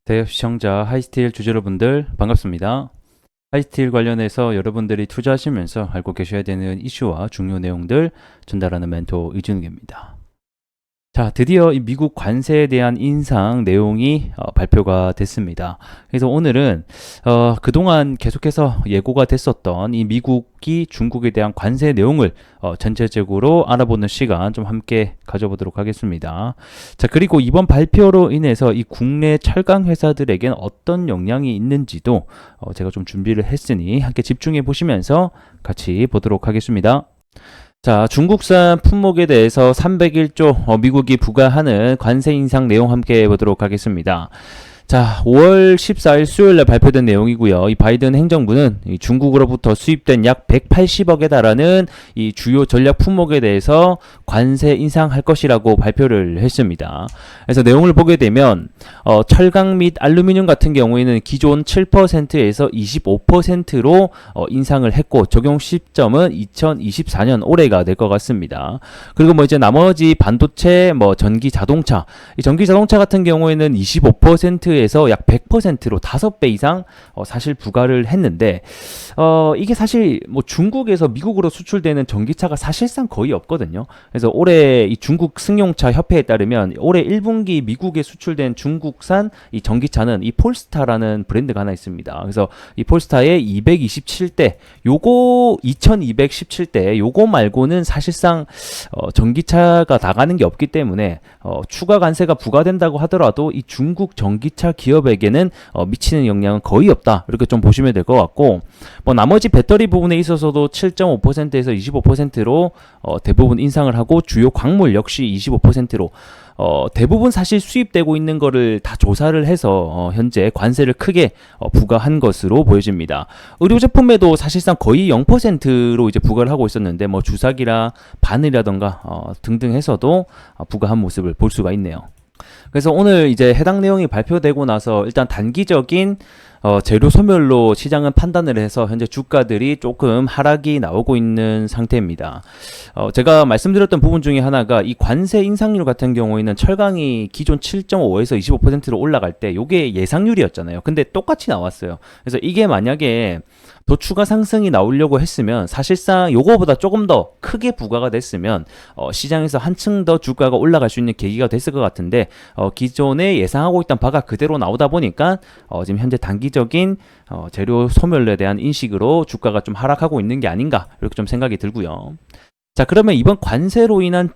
대여 시청자 하이스틸 주주 여러분들 반갑습니다. 하이스틸 관련해서 여러분들이 투자하시면서 알고 계셔야 되는 이슈와 중요 내용들 전달하는 멘토 이준욱입니다. 자, 드디어 이 미국 관세에 대한 인상 내용이 발표가 됐습니다. 그래서 오늘은 그동안 계속해서 예고가 됐었던 이 미국이 중국에 대한 관세 내용을 전체적으로 알아보는 시간 좀 함께 가져보도록 하겠습니다. 자, 그리고 이번 발표로 인해서 이 국내 철강 회사들에겐 어떤 영향이 있는지도 제가 좀 준비를 했으니 함께 집중해 보시면서 같이 보도록 하겠습니다. 자, 중국산 품목에 대해서 301조 미국이 부과하는 관세 인상 내용 함께 보도록 하겠습니다. 자, 5월 14일 수요일에 발표된 내용이고요. 이 바이든 행정부는 이 중국으로부터 수입된 약 180억에 달하는 이 주요 전략 품목에 대해서 관세 인상할 것이라고 발표를 했습니다. 그래서 내용을 보게 되면 철강 및 알루미늄 같은 경우에는 기존 7%에서 25%로 인상을 했고 적용 시점은 2024년 올해가 될 것 같습니다. 그리고 뭐 이제 나머지 반도체, 뭐 전기 자동차, 이 전기 자동차 같은 경우에는 25%에서 약 100%로 5배 이상 사실 부과를 했는데 이게 사실 뭐 중국에서 미국으로 수출되는 전기차가 사실상 거의 없거든요. 그래서 올해 이 중국 승용차 협회에 따르면 올해 1분기 미국에 수출된 중국산 이 전기차는 이 폴스타라는 브랜드가 하나 있습니다. 그래서 이 폴스타의 227대, 요거 2217대, 요거 말고는 사실상 전기차가 나가는 게 없기 때문에 추가 관세가 부과된다고 하더라도 이 중국 전기차 기업에게는 미치는 영향은 거의 없다. 이렇게 좀 보시면 될 것 같고, 뭐 나머지 배터리 부분에 있어서도 7.5%에서 25%로 대부분 인상을 하고 주요 광물 역시 25%로 대부분 사실 수입되고 있는 거를 다 조사를 해서 현재 관세를 크게 부과한 것으로 보여집니다. 의료 제품에도 사실상 거의 0%로 이제 부과를 하고 있었는데 뭐 주사기라 바늘이라던가 등등 해서도 부과한 모습을 볼 수가 있네요. 그래서 오늘 이제 해당 내용이 발표되고 나서 일단 단기적인 재료 소멸로 시장은 판단을 해서 현재 주가들이 조금 하락이 나오고 있는 상태입니다. 제가 말씀드렸던 부분 중에 하나가 이 관세 인상률 같은 경우에는 철강이 기존 7.5에서 25%로 올라갈 때 이게 예상률이었잖아요. 근데 똑같이 나왔어요. 그래서 이게 만약에 더 추가 상승이 나오려고 했으면 사실상 요거보다 조금 더 크게 부과가 됐으면 시장에서 한층 더 주가가 올라갈 수 있는 계기가 됐을 것 같은데 기존에 예상하고 있던 바가 그대로 나오다 보니까 지금 현재 단기적인 재료 소멸에 대한 인식으로 주가가 좀 하락하고 있는 게 아닌가 이렇게 좀 생각이 들고요. 자, 그러면 이번 관세로 인한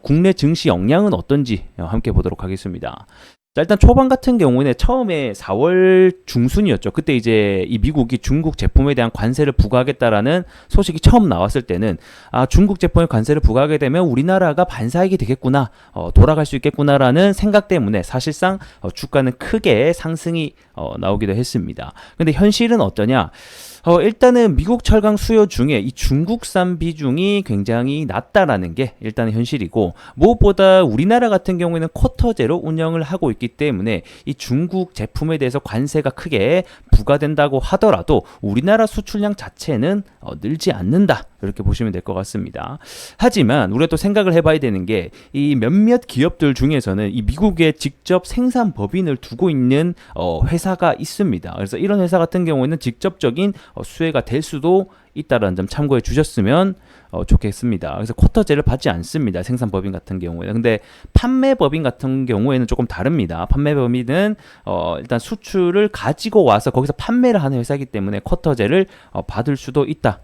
국내 증시 영향은 어떤지 함께 보도록 하겠습니다. 자, 일단 초반 같은 경우에는 처음에 4월 중순이었죠. 그때 이제 이 미국이 중국 제품에 대한 관세를 부과하겠다라는 소식이 처음 나왔을 때는 중국 제품에 관세를 부과하게 되면 우리나라가 반사이익이 되겠구나, 돌아갈 수 있겠구나라는 생각 때문에 사실상 주가는 크게 상승이 나오기도 했습니다. 근데 현실은 어떠냐? 일단은 미국 철강 수요 중에 이 중국산 비중이 굉장히 낮다라는 게 일단은 현실이고, 무엇보다 우리나라 같은 경우에는 쿼터제로 운영을 하고 있기 때문에 이 중국 제품에 대해서 관세가 크게 부과된다고 하더라도 우리나라 수출량 자체는 늘지 않는다, 이렇게 보시면 될 것 같습니다. 하지만 우리가 또 생각을 해봐야 되는 게 이 몇몇 기업들 중에서는 이 미국에 직접 생산 법인을 두고 있는 회사가 있습니다. 그래서 이런 회사 같은 경우에는 직접적인 수혜가 될 수도 있다는 점 참고해 주셨으면 좋겠습니다. 그래서 쿼터제를 받지 않습니다. 생산법인 같은 경우에는. 근데 판매법인 같은 경우에는 조금 다릅니다. 판매법인은 일단 수출을 가지고 와서 거기서 판매를 하는 회사이기 때문에 쿼터제를 받을 수도 있다.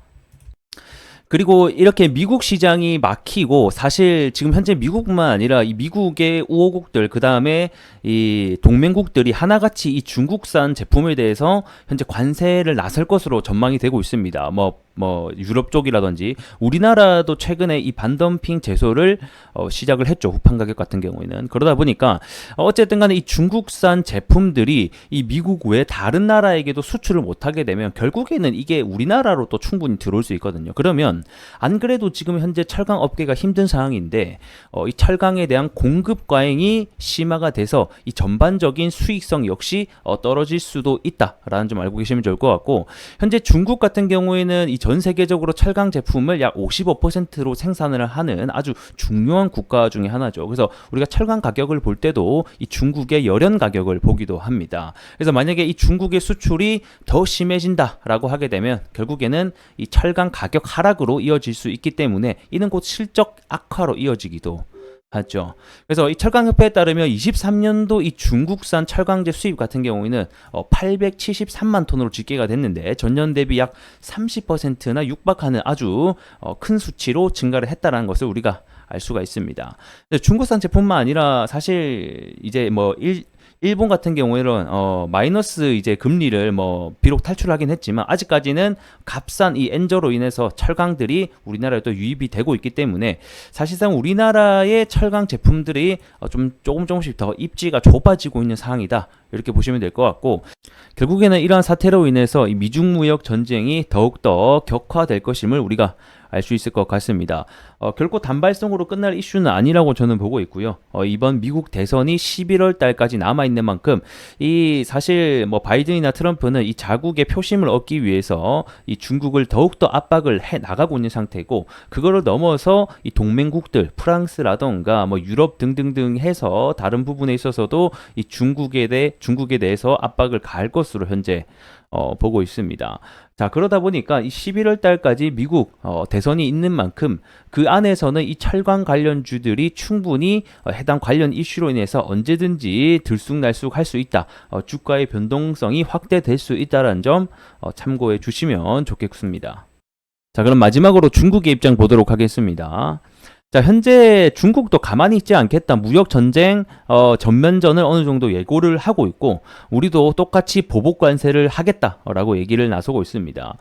그리고 이렇게 미국 시장이 막히고, 사실 지금 현재 미국뿐만 아니라 이 미국의 우호국들, 그 다음에 이 동맹국들이 하나같이 이 중국산 제품에 대해서 현재 관세를 나설 것으로 전망이 되고 있습니다. 뭐 유럽 쪽이라든지 우리나라도 최근에 이 반덤핑 제소를 시작을 했죠. 후판 가격 같은 경우에는. 그러다 보니까 어쨌든 간에 이 중국산 제품들이 이 미국 외 다른 나라에게도 수출을 못하게 되면 결국에는 이게 우리나라로 또 충분히 들어올 수 있거든요. 그러면 보면 안 그래도 지금 현재 철강 업계가 힘든 상황인데 이 철강에 대한 공급 과잉이 심화가 돼서 이 전반적인 수익성 역시 떨어질 수도 있다라는 점 알고 계시면 좋을 것 같고, 현재 중국 같은 경우에는 이 전 세계적으로 철강 제품을 약 55%로 생산을 하는 아주 중요한 국가 중에 하나죠. 그래서 우리가 철강 가격을 볼 때도 이 중국의 열연 가격을 보기도 합니다. 그래서 만약에 이 중국의 수출이 더 심해진다라고 하게 되면 결국에는 이 철강 가격 하락으로 이어질 수 있기 때문에 이는 곧 실적 악화로 이어지기도 하죠. 그래서 이 철강협회에 따르면 23년도 이 중국산 철강제 수입 같은 경우에는 873만 톤으로 집계가 됐는데 전년 대비 약 30%나 육박하는 아주 큰 수치로 증가를 했다는 것을 우리가 알 수가 있습니다. 중국산 제품만 아니라 사실 이제 일본 같은 경우에는 마이너스 이제 금리를 비록 탈출하긴 했지만 아직까지는 값싼 이 엔저로 인해서 철강들이 우리나라에 또 유입이 되고 있기 때문에 사실상 우리나라의 철강 제품들이 조금씩 더 입지가 좁아지고 있는 상황이다, 이렇게 보시면 될 것 같고, 결국에는 이러한 사태로 인해서 이 미중 무역 전쟁이 더욱더 격화될 것임을 우리가 알 수 있을 것 같습니다. 결코 단발성으로 끝날 이슈는 아니라고 저는 보고 있고요. 이번 미국 대선이 11월 달까지 남아 있는 만큼 이 사실 바이든이나 트럼프는 이 자국의 표심을 얻기 위해서 이 중국을 더욱더 압박을 해 나가고 있는 상태고, 그거를 넘어서 이 동맹국들 프랑스라던가 유럽 등등등 해서 다른 부분에 있어서도 이 중국에 대해서 압박을 가할 것으로 현재 보고 있습니다. 자, 그러다 보니까 이 11월 달까지 미국 대선이 있는 만큼 그 안에서는 이 철강 관련주들이 충분히 해당 관련 이슈로 인해서 언제든지 들쑥날쑥 할 수 있다, 주가의 변동성이 확대될 수 있다는 점 참고해 주시면 좋겠습니다. 자, 그럼 마지막으로 중국의 입장 보도록 하겠습니다. 자, 현재 중국도 가만히 있지 않겠다, 무역 전쟁 전면전을 어느 정도 예고를 하고 있고, 우리도 똑같이 보복 관세를 하겠다라고 얘기를 나서고 있습니다.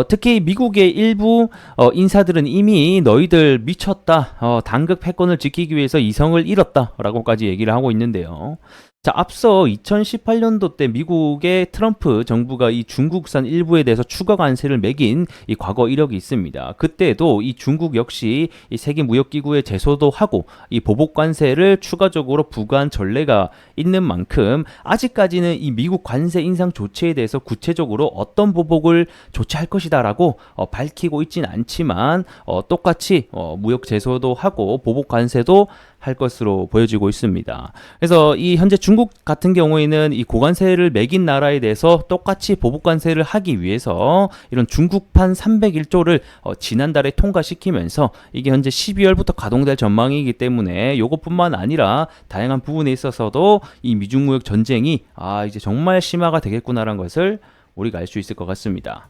특히 미국의 일부 인사들은 이미 너희들 미쳤다, 단극 패권을 지키기 위해서 이성을 잃었다라고까지 얘기를 하고 있는데요. 자, 앞서 2018년도 때 미국의 트럼프 정부가 이 중국산 일부에 대해서 추가 관세를 매긴 이 과거 이력이 있습니다. 그때도 이 중국 역시 이 세계무역기구에 제소도 하고 이 보복 관세를 추가적으로 부과한 전례가 있는 만큼 아직까지는 이 미국 관세 인상 조치에 대해서 구체적으로 어떤 보복을 조치할 것이다라고 밝히고 있지는 않지만 똑같이 무역 제소도 하고 보복 관세도 할 것으로 보여지고 있습니다. 그래서 이 현재 중국 같은 경우에는 이 고관세를 매긴 나라에 대해서 똑같이 보복관세를 하기 위해서 이런 중국판 301조를 지난달에 통과시키면서 이게 현재 12월부터 가동될 전망이기 때문에 이것뿐만 아니라 다양한 부분에 있어서도 이 미중무역 전쟁이 이제 정말 심화가 되겠구나라는 것을 우리가 알 수 있을 것 같습니다.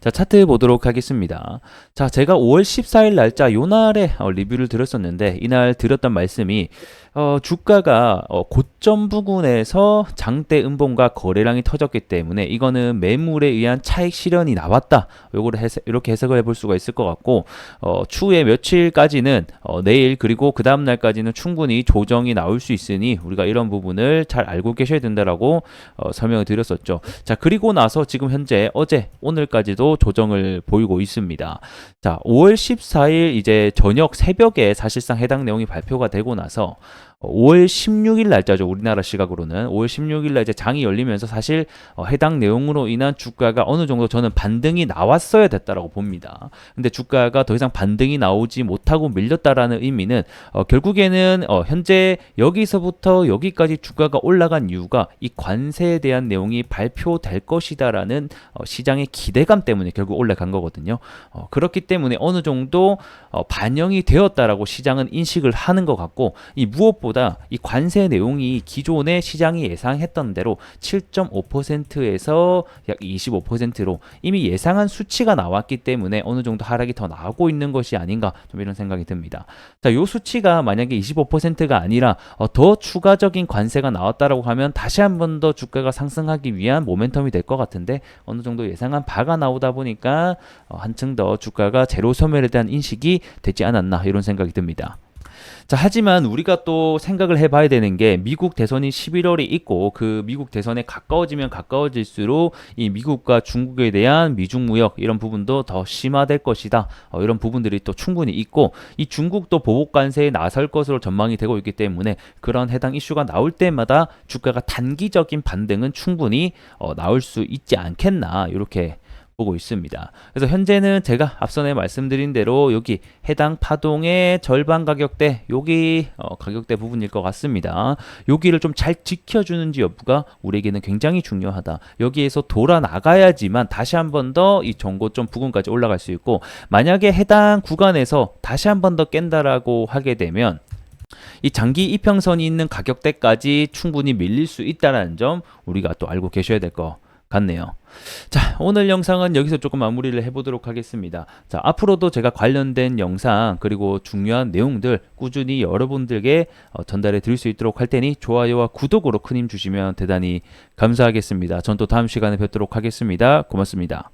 자, 차트 보도록 하겠습니다. 자, 제가 5월 14일 날짜 요날에 리뷰를 드렸었는데 이날 드렸던 말씀이 주가가 고점 부근에서 장대 음봉과 거래량이 터졌기 때문에 이거는 매물에 의한 차익 실현이 나왔다, 요거를 이렇게 해석을 해볼 수가 있을 것 같고, 추후에 며칠까지는 내일 그리고 그 다음 날까지는 충분히 조정이 나올 수 있으니 우리가 이런 부분을 잘 알고 계셔야 된다라고 설명을 드렸었죠. 자, 그리고 나서 지금 현재 어제 오늘까지도 조정을 보이고 있습니다. 자, 5월 14일 이제 저녁 새벽에 사실상 해당 내용이 발표가 되고 나서 5월 16일 날짜죠. 우리나라 시각으로는 5월 16일 날 이제 장이 열리면서 사실 해당 내용으로 인한 주가가 어느 정도 저는 반등이 나왔어야 됐다라고 봅니다. 근데 주가가 더 이상 반등이 나오지 못하고 밀렸다라는 의미는 결국에는 현재 여기서부터 여기까지 주가가 올라간 이유가 이 관세에 대한 내용이 발표될 것이다라는 시장의 기대감 때문에 결국 올라간 거거든요. 그렇기 때문에 어느 정도 반영이 되었다라고 시장은 인식을 하는 것 같고, 이 무엇보다 이 관세 내용이 기존에 시장이 예상했던 대로 7.5%에서 약 25%로 이미 예상한 수치가 나왔기 때문에 어느 정도 하락이 더 나오고 있는 것이 아닌가, 좀 이런 생각이 듭니다. 자, 요 수치가 만약에 25%가 아니라 더 추가적인 관세가 나왔다라고 하면 다시 한 번 더 주가가 상승하기 위한 모멘텀이 될 것 같은데 어느 정도 예상한 바가 나오다 보니까 한층 더 주가가 제로 소멸에 대한 인식이 되지 않았나, 이런 생각이 듭니다. 자, 하지만 우리가 또 생각을 해봐야 되는 게 미국 대선이 11월에 있고 그 미국 대선에 가까워지면 가까워질수록 이 미국과 중국에 대한 미중 무역 이런 부분도 더 심화될 것이다. 이런 부분들이 또 충분히 있고 이 중국도 보복 관세에 나설 것으로 전망이 되고 있기 때문에 그런 해당 이슈가 나올 때마다 주가가 단기적인 반등은 충분히 나올 수 있지 않겠나 이렇게 보고 있습니다. 그래서 현재는 제가 앞선에 말씀드린 대로 여기 해당 파동의 절반 가격대 여기 가격대 부분일 것 같습니다. 여기를 좀 잘 지켜주는지 여부가 우리에게는 굉장히 중요하다. 여기에서 돌아 나가야지만 다시 한 번 더 이 정고점 부근까지 올라갈 수 있고 만약에 해당 구간에서 다시 한 번 더 깬다라고 하게 되면 이 장기 이평선이 있는 가격대까지 충분히 밀릴 수 있다는 점 우리가 또 알고 계셔야 될 것 같네요. 자, 오늘 영상은 여기서 조금 마무리를 해보도록 하겠습니다. 자, 앞으로도 제가 관련된 영상 그리고 중요한 내용들 꾸준히 여러분들께 전달해 드릴 수 있도록 할 테니 좋아요와 구독으로 큰 힘 주시면 대단히 감사하겠습니다. 전 또 다음 시간에 뵙도록 하겠습니다. 고맙습니다.